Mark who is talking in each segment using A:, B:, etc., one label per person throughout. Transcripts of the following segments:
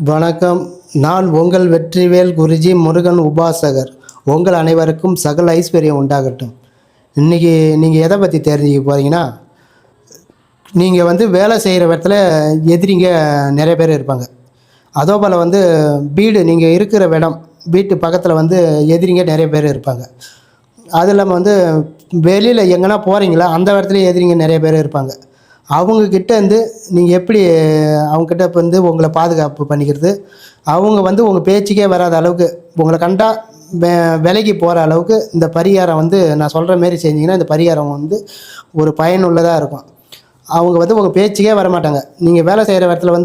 A: வணக்கம். நான் உங்கள் வெற்றிவேல் குருஜி முருகன் உபாசகர். உங்கள் அனைவருக்கும் சகல ஐஸ்வர்யம் உண்டாகட்டும். இன்றைக்கி நீங்கள் எதை பற்றி தெரிஞ்சுக்க போகிறீங்கன்னா, நீங்கள் வேலை செய்கிற இடத்துல எதிரிங்க நிறைய பேர் இருப்பாங்க. அதோ போல் வீடு நீங்கள் இருக்கிற இடம் வீட்டு பக்கத்தில் எதிரிங்க நிறைய பேர் இருப்பாங்க. அது இல்லாமல் வெளியில் எங்கன்னா போகிறீங்களா அந்த இடத்துல எதிரிங்க நிறைய பேர் இருப்பாங்க. அவங்கக்கிட்ட நீங்கள் எப்படி அவங்கக்கிட்ட உங்களை பாதுகாப்பு பண்ணிக்கிறது, அவங்க உங்கள் பேச்சுக்கே வராத அளவுக்கு உங்களை கண்டா விலைக்கு போகிற அளவுக்கு இந்த பரிகாரம் நான் சொல்கிற மாரி செஞ்சிங்கன்னா இந்த பரிகாரம் ஒரு பயனுள்ளதாக இருக்கும். அவங்க உங்கள் பேச்சுக்கே வரமாட்டாங்க. நீங்கள் வேலை செய்கிற இடத்துல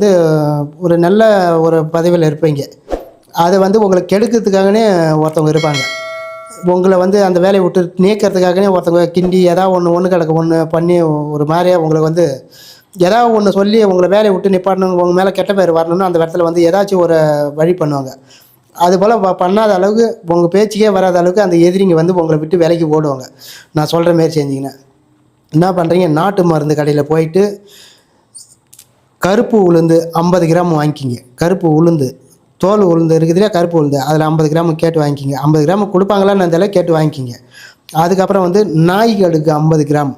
A: ஒரு நல்ல ஒரு பதவியில் இருப்பீங்க. அதை உங்களை கெடுக்கிறதுக்காகனே ஒருத்தவங்க இருப்பாங்க. உங்களை அந்த வேலையை விட்டு நீக்கிறதுக்காகவே ஒருத்தவங்க கிண்டி ஏதாவது ஒன்று கிடக்க ஒன்று பண்ணி ஒரு மாதிரியாக உங்களை ஏதாவது ஒன்று சொல்லி உங்களை வேலையை விட்டு நிப்பாட்டணும், உங்கள் மேலே கெட்ட பேர் வரணும்னு அந்த இடத்துல ஏதாச்சும் ஒரு வழி பண்ணுவாங்க. அதுபோல் பண்ணாத அளவுக்கு உங்கள் பேச்சுக்கே வராத அளவுக்கு அந்த எதிரிங்க உங்களை விட்டு வேலைக்கு ஓடுவாங்க. நான் சொல்கிற மாரி செஞ்சிங்கன்னா என்ன பண்ணுறீங்க, நாட்டு மருந்து கடையில் போயிட்டு கருப்பு உளுந்து 50 கிராம் வாங்கிக்கிங்க. கருப்பு உளுந்து தோல் உளுந்து இருக்குது இல்லையா, கருப்பு உளுந்து அதில் 50 கிராம் கேட்டு வாங்கிக்கிங்க. 50 கிராம் கொடுப்பாங்களான்னு அந்த கேட்டு வாங்கிக்கிங்க. அதுக்கப்புறம் நாய் கடுகு 50 கிராம்,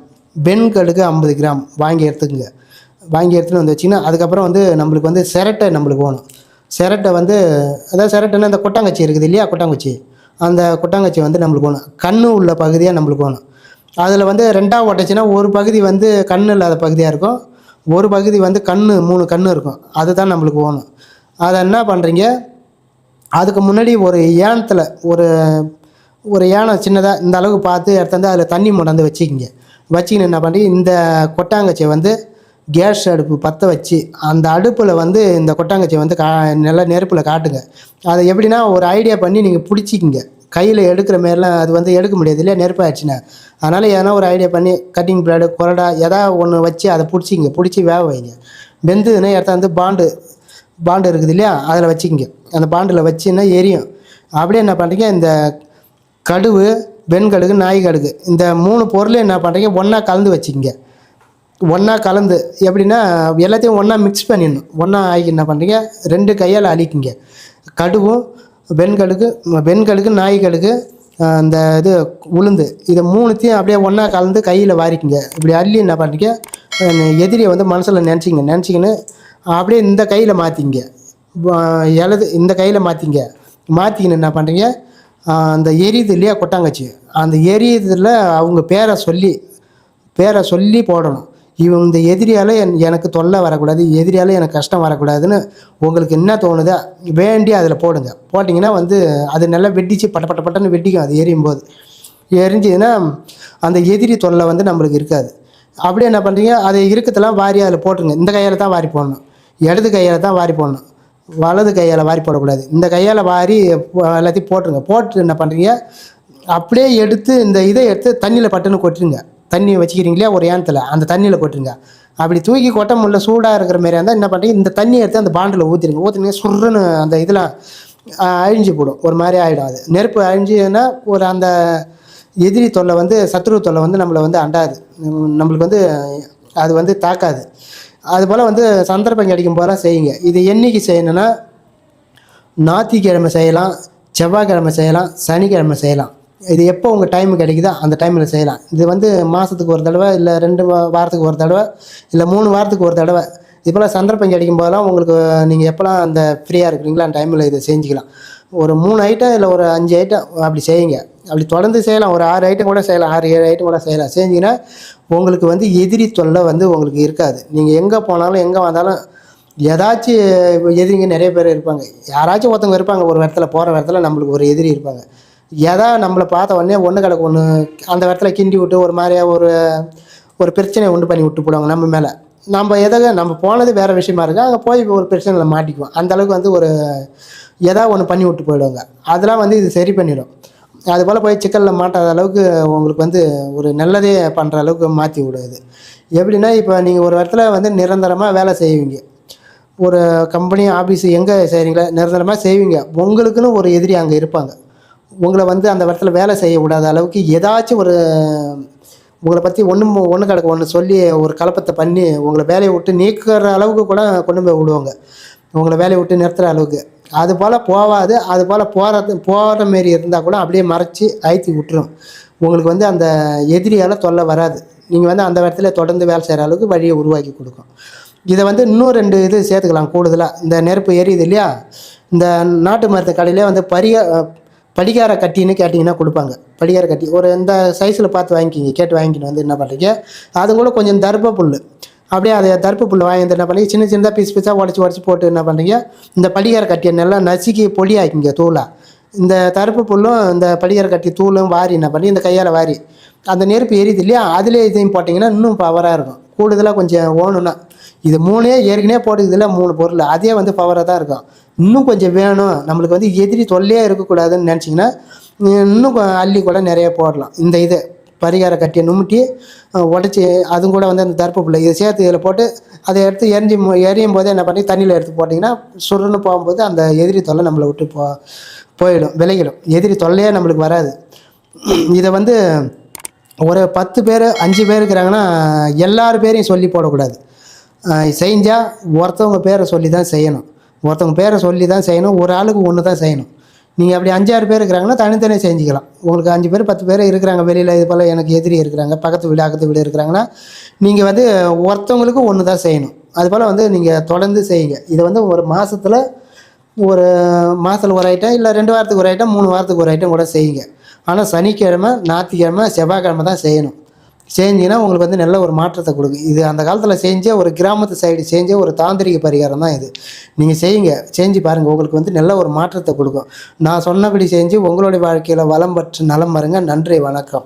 A: பெண் கடுகு 50 கிராம் வாங்கி எடுத்துக்கோங்க. வாங்கி எடுத்துன்னு வச்சிங்கன்னா அதுக்கப்புறம் நம்மளுக்கு சிரட்டை நம்மளுக்கு வேணும். சிரட்டை அதாவது சிரட்டைன்னா இந்த கொட்டாங்கச்சி இருக்குது இல்லையா, கொட்டாங்குச்சி, அந்த கொட்டாங்கச்சி நம்மளுக்கு வேணும். கண்ணு உள்ள பகுதியாக நம்மளுக்கு வேணும். அதில் ரெண்டாக ஒட்டச்சின்னா ஒரு பகுதி கண் இல்லாத பகுதியாக இருக்கும், ஒரு பகுதி கண்ணு 3 கண் இருக்கும். அதுதான் நம்மளுக்கு வேணும். அதை என்ன பண்ணுறீங்க, அதுக்கு முன்னாடி ஒரு ஏனத்தில் ஒரு யானை சின்னதாக இந்த அளவுக்கு பார்த்து எடுத்து அதில் தண்ணி முடாந்து வச்சுக்கிங்க. வச்சுக்கின்னு என்ன பண்ணுறீங்க, இந்த கொட்டாங்கச்சியை கேஸ் அடுப்பு பற்ற வச்சு அந்த அடுப்பில் இந்த கொட்டாங்கச்சியை நல்லா நெருப்பில் காட்டுங்க. அதை எப்படின்னா ஒரு ஐடியா பண்ணி நீங்கள் பிடிச்சிக்கிங்க. கையில் எடுக்கிற மாரிலாம் அது எடுக்க முடியாது இல்லையா, நெருப்பாகிடுச்சுன்னா. அதனால் எதனா ஒரு ஐடியா பண்ணி கட்டிங் பிளேடு கொரடா எதாவது ஒன்று வச்சு அதை பிடிச்சிங்க. பிடிச்சி வேக வைங்க. வெந்ததுன்னா எடுத்து பாண்டு இருக்குது இல்லையா, அதில் வச்சுக்கிங்க. அந்த பாண்டில் வச்சுன்னா எரியும். அப்படியே என்ன பண்ணுறீங்க, இந்த கடுகு, வெண்கடுகு, நாய் கடுகு இந்த 3 பொருளையும் என்ன பண்ணுறீங்க ஒன்றா கலந்து வச்சுக்கிங்க. ஒன்றா கலந்து எப்படின்னா எல்லாத்தையும் ஒன்றா மிக்ஸ் பண்ணிடணும். ஒன்றா ஆகி என்ன பண்ணுறீங்க 2 கையால் அழிக்கிங்க. கடுகும் வெண்கடுகு, நாய் கடுகு, அந்த உளுந்து, இதை 3த்தையும் அப்படியே ஒன்றா கலந்து கையில் வாரிக்கிங்க. இப்படி அள்ளி என்ன பண்ணுறீங்க, எதிரியை மனசில் நினச்சிக்கின்னு அப்படியே இந்த கையில் மாற்றிங்க. இந்த கையில் மாற்றிக்கின்னு என்ன பண்ணுறீங்க, அந்த எரியுது இல்லையா கொட்டாங்கச்சி, அந்த எரியுதில் அவங்க பேரை சொல்லி போடணும். இந்த எதிரியால் எனக்கு தொல்லை வரக்கூடாது, எதிரியால் எனக்கு கஷ்டம் வரக்கூடாதுன்னு உங்களுக்கு என்ன தோணுதோ வேண்டி அதில் போடுங்க. போட்டிங்கன்னா அது நல்லா வெட்டிச்சு பட்டன்னு வெட்டிக்கும். அது எரியும் போது எரிஞ்சுதுன்னா அந்த எதிரி தொல்லை நம்மளுக்கு இருக்காது. அப்படியே என்ன பண்ணுறீங்க, அதை இருக்கத்தெல்லாம் வாரி அதில் போட்டுருங்க. இந்த கையால் தான் வாரி போடணும், இடது கையால் தான் வாரி போடணும், வலது கையால் வாரி போடக்கூடாது. இந்த கையால் வாரி எல்லாத்தையும் போட்டுருங்க. போட்டு என்ன பண்ணுறீங்க, அப்படியே எடுத்து இந்த இதை எடுத்து தண்ணியில் பட்டுன்னு கொட்டுருங்க. தண்ணி வச்சுக்கிறீங்களா ஒரு ஏனத்தில், அந்த தண்ணியில் கொட்டுருங்க. அப்படி தூக்கி கொட்ட முடியல, சூடாக இருக்கிற மாரி இருந்தால் என்ன பண்ணுறீங்க, இந்த தண்ணி எடுத்து அந்த பாண்டில் ஊற்றிருங்க. சுருன்னு அந்த இதெல்லாம் அழிஞ்சு போடும், ஒரு மாதிரி ஆகிடும். அது நெருப்பு அழிஞ்சுன்னா ஒரு அந்த எதிரி தொல்லை சத்ரு தொல்லை நம்மளை அண்டாது, நம்மளுக்கு அது தாக்காது. அதுபோல் சந்தர்ப்பம் கிடைக்கும் போதெல்லாம் செய்யுங்க. இது என்றைக்கு செய்யணுன்னா, ஞாயிற்றுக்கிழமை செய்யலாம், செவ்வாய்க்கிழமை செய்யலாம், சனிக்கிழமை செய்யலாம். இது எப்போ உங்கள் டைம் கிடைக்குதோ அந்த டைமில் செய்யலாம். இது மாதத்துக்கு ஒரு தடவை, இல்லை 2 வாரத்துக்கு ஒரு தடவை, இல்லை 3 வாரத்துக்கு ஒரு தடவை. இப்போலாம் சந்தர்ப்பம் கிடைக்கும் போதெல்லாம் உங்களுக்கு நீங்கள் எப்போலாம் அந்த ஃப்ரீயாக இருக்கிறீங்களோ அந்த டைமில் இதை செஞ்சுக்கலாம். ஒரு 3 ஐட்டம் இல்லை ஒரு 5 ஐட்டம் அப்படி செய்யுங்க. அப்படி தொடர்ந்து செய்யலாம். ஒரு 6 ஐட்டம் கூட செய்யலாம், 6-7 ஐட்டம் கூட செய்யலாம். செஞ்சிங்கன்னா உங்களுக்கு எதிரி தொல்லை உங்களுக்கு இருக்காது. நீங்கள் எங்கே போனாலும் எங்கே வந்தாலும் ஏதாச்சும் எதிரிங்க நிறைய பேர் இருப்பாங்க. யாராச்சும் ஒருத்தவங்க இருப்பாங்க. ஒரு இடத்துல போகிற இடத்துல நம்மளுக்கு ஒரு எதிரி இருப்பாங்க. ஏதாவது நம்மளை பார்த்த உடனே ஒன்று கிடக்கு ஒன்று அந்த இடத்துல கிண்டி விட்டு ஒரு மாதிரியாக ஒரு பிரச்சனையை உண்டு பண்ணி விட்டு போடுவாங்க நம்ம மேலே. நம்ம போனது வேறு விஷயமா இருக்குது, அங்கே போய் ஒரு பிரச்சனையில் மாட்டிக்குவோம். அந்தளவுக்கு ஒரு ஏதாவது ஒன்று பண்ணி விட்டு போயிடுவாங்க. அதெல்லாம் இது சரி பண்ணிடும். அதுபோல் போய் சிக்கலில் மாட்டாத அளவுக்கு உங்களுக்கு ஒரு நல்லதே பண்ணுற அளவுக்கு மாற்றி விடுது. எப்படின்னா, இப்போ நீங்கள் ஒரு இடத்துல நிரந்தரமாக வேலை செய்வீங்க. ஒரு கம்பெனி ஆஃபீஸு எங்கே செய்கிறீங்களா நிரந்தரமாக செய்வீங்க. உங்களுக்குன்னு ஒரு எதிரி அங்கே இருப்பாங்க. உங்களை அந்த இடத்துல வேலை செய்ய விடாத அளவுக்கு ஏதாச்சும் உங்களை பற்றி ஒன்று கிடக்கு ஒன்று சொல்லி ஒரு கலப்பத்தை பண்ணி உங்களை வேலையை விட்டு நீக்கிற அளவுக்கு கூட கொண்டு போய் விடுவாங்க. உங்களை வேலையை விட்டு நிறுத்துகிற அளவுக்கு. அது போல் போகாது. அது போல் போகிற மாரி இருந்தால் கூட அப்படியே மறைச்சி அழுத்தி விட்டுரும். உங்களுக்கு வந்து அந்த எதிரியால் தொல்லை வராது. நீங்கள் வந்து அந்த இடத்துல தொடர்ந்து வேலை செய்கிற அளவுக்கு வழியை உருவாக்கி கொடுக்கும். இதை வந்து இன்னும் 2 இது சேர்த்துக்கலாம் கூடுதலாக. இந்த நெருப்பு எரியுது இல்லையா, இந்த நாட்டு மருந்து கடையிலே வந்து படிகார கட்டின்னு கேட்டிங்கன்னா கொடுப்பாங்க. படிகார கட்டி ஒரு இந்த சைஸில் பார்த்து வாங்கிக்கிங்க. கேட்டு வாங்கிக்கின்னு வந்து என்ன பண்ணுறீங்க, அது கூட கொஞ்சம் தர்ப்ப புல், அப்படியே அதை தர்ப்ப புல் வாங்கி வந்து என்ன பண்ணி சின்ன சின்னதாக பீஸாக உடச்சி போட்டு என்ன பண்ணுறீங்க, இந்த படிகார கட்டியை நல்லா நசுக்கி பொடி ஆக்கிங்க தூளாக. இந்த தர்ப்ப புல்லும் இந்த படிகார கட்டி தூளும் வாரி என்ன பண்ணி இந்த கையால் வாரி அந்த நெருப்பு எரியுது இல்லையா, அதிலே இதையும் போட்டிங்கன்னா இன்னும் பவராக இருக்கும். கூடுதலாக கொஞ்சம் ஓணுன்னா இது 3 ஏற்கனவே போட்டுக்குதுல 3 பொருள், அதே வந்து பவராக தான் இருக்கும். இன்னும் கொஞ்சம் வேணும் நம்மளுக்கு வந்து எதிரி தொல்லையே இருக்கக்கூடாதுன்னு நினச்சிங்கன்னா இன்னும் அள்ளி கூட நிறைய போடலாம். இந்த இது பரிகார கட்டியை நுமிட்டி உடச்சி அதுவும் கூட வந்து அந்த தர்ப்ப புல்லை இதை சேர்த்து இதில் போட்டு அதை எடுத்து எரியும் போதே என்ன பண்ணி தண்ணியில் எடுத்து போட்டிங்கன்னா சுருன்னு போகும்போது அந்த எதிரி தொல்லை நம்மளை விட்டு போயிடும், விலகிடும். எதிரி தொல்லையே நம்மளுக்கு வராது. இதை வந்து ஒரு 10 பேர் 5 பேர் இருக்கிறாங்கன்னா எல்லார் பேரையும் சொல்லி போடக்கூடாது. செஞ்சால் ஒருத்தவங்க பேரை சொல்லி தான் செய்யணும். ஒருத்தவங்க பேரை சொல்லி தான் செய்யணும். ஒரு ஆளுக்கு ஒன்று தான் செய்யணும். நீங்கள் அப்படி 5-6 பேர் இருக்கிறாங்கன்னா தனித்தனியாக செஞ்சுக்கலாம். உங்களுக்கு 5 பேர் 10 பேர் இருக்கிறாங்க வெளியில், இது போல் எனக்கு எதிரி இருக்கிறாங்க, பக்கத்து வீடு அக்கத்து வீடு இருக்கிறாங்கன்னா நீங்கள் வந்து ஒருத்தவங்களுக்கு ஒன்று தான் செய்யணும். அதுபோல் வந்து நீங்கள் தொடர்ந்து செய்யுங்க. இதை வந்து ஒரு மாதத்தில் ஒரு ஐட்டம், இல்லை 2 வாரத்துக்கு ஒரு ஐட்டம், 3 வாரத்துக்கு ஒரு ஐட்டம் கூட செய்யுங்க. ஆனால் சனிக்கிழமை, ஞாயிற்றுக்கிழமை, செவ்வாய்க்கிழமை தான் செய்யணும். செஞ்சிங்கன்னா உங்களுக்கு வந்து நல்ல ஒரு மாற்றத்தை கொடுக்கும். இது அந்த காலத்தில் செஞ்ச ஒரு கிராமத்து சைடு செஞ்ச ஒரு தாந்திரிக பரிகாரம் தான் இது. நீங்கள் செஞ்சு பாருங்கள், உங்களுக்கு வந்து நல்ல ஒரு மாற்றத்தை கொடுக்கும். நான் சொன்னபடி செஞ்சு உங்களுடைய வாழ்க்கையில் வளம் பற்று நலம் பாருங்க. நன்றி, வணக்கம்.